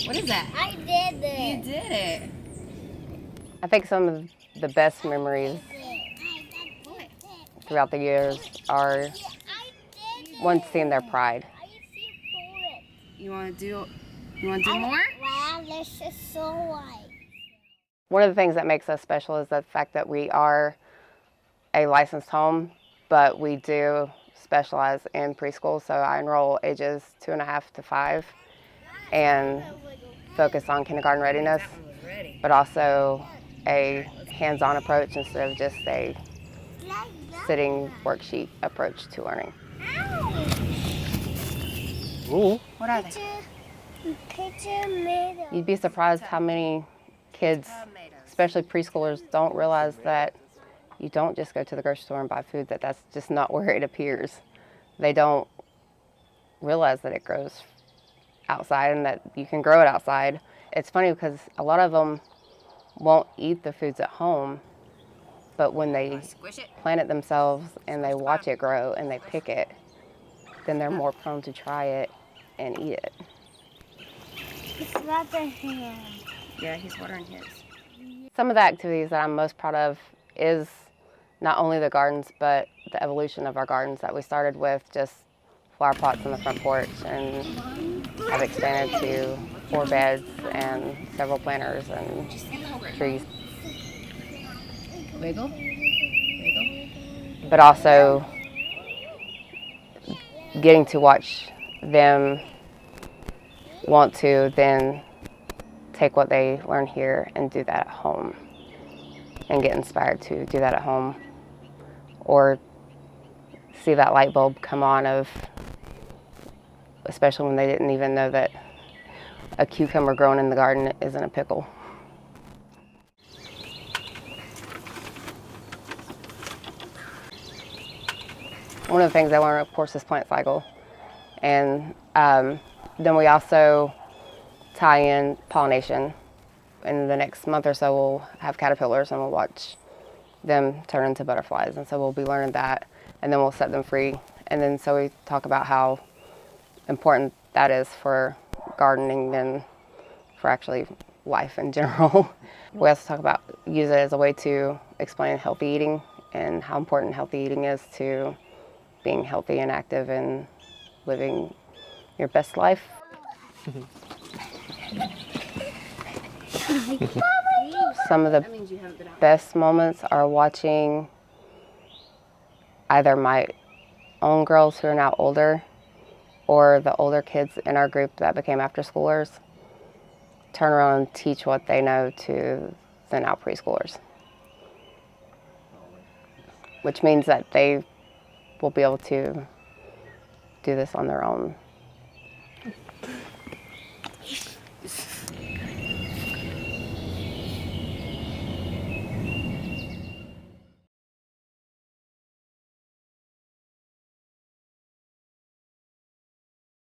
What is that? I did it. You did it. I think some of the best memories throughout the years are one, seeing their pride. You want to do more? Wow, this is so white. One of the things that makes us special is the fact that we are a licensed home, but we do specialize in preschool. So I enroll ages 2.5 to 5 and focus on kindergarten readiness, but also a hands-on approach instead of just a sitting worksheet approach to learning. What are they? You'd be surprised how many kids, especially preschoolers, don't realize that you don't just go to the grocery store and buy food, that's just not where it appears. They don't realize that it grows outside and that you can grow it outside. It's funny because a lot of them won't eat the foods at home, but when they plant it themselves and they watch it grow and they pick it, then they're more prone to try it and eat it. It's not the hand. Yeah, he's watering his. Some of the activities that I'm most proud of is not only the gardens, but the evolution of our gardens that we started with just flower pots on the front porch and have expanded to 4 beds and several planters and trees. Wiggle. Wiggle. But also getting to watch them want to then take what they learn here and do that at home and get inspired to do that at home, or see that light bulb come on of, especially when they didn't even know that a cucumber growing in the garden isn't a pickle. One of the things I learned, of course, is plant cycle. And then we also tie in pollination. In the next month or so, we'll have caterpillars and we'll watch them turn into butterflies. And so we'll be learning that, and then we'll set them free. And then so we talk about how important that is for gardening and for actually life in general. We also talk about, use it as a way to explain healthy eating and how important healthy eating is to being healthy and active and living your best life. Some of the best moments are watching either my own girls who are now older or the older kids in our group that became after schoolers turn around and teach what they know to the now preschoolers, which means that they will be able to do this on their own.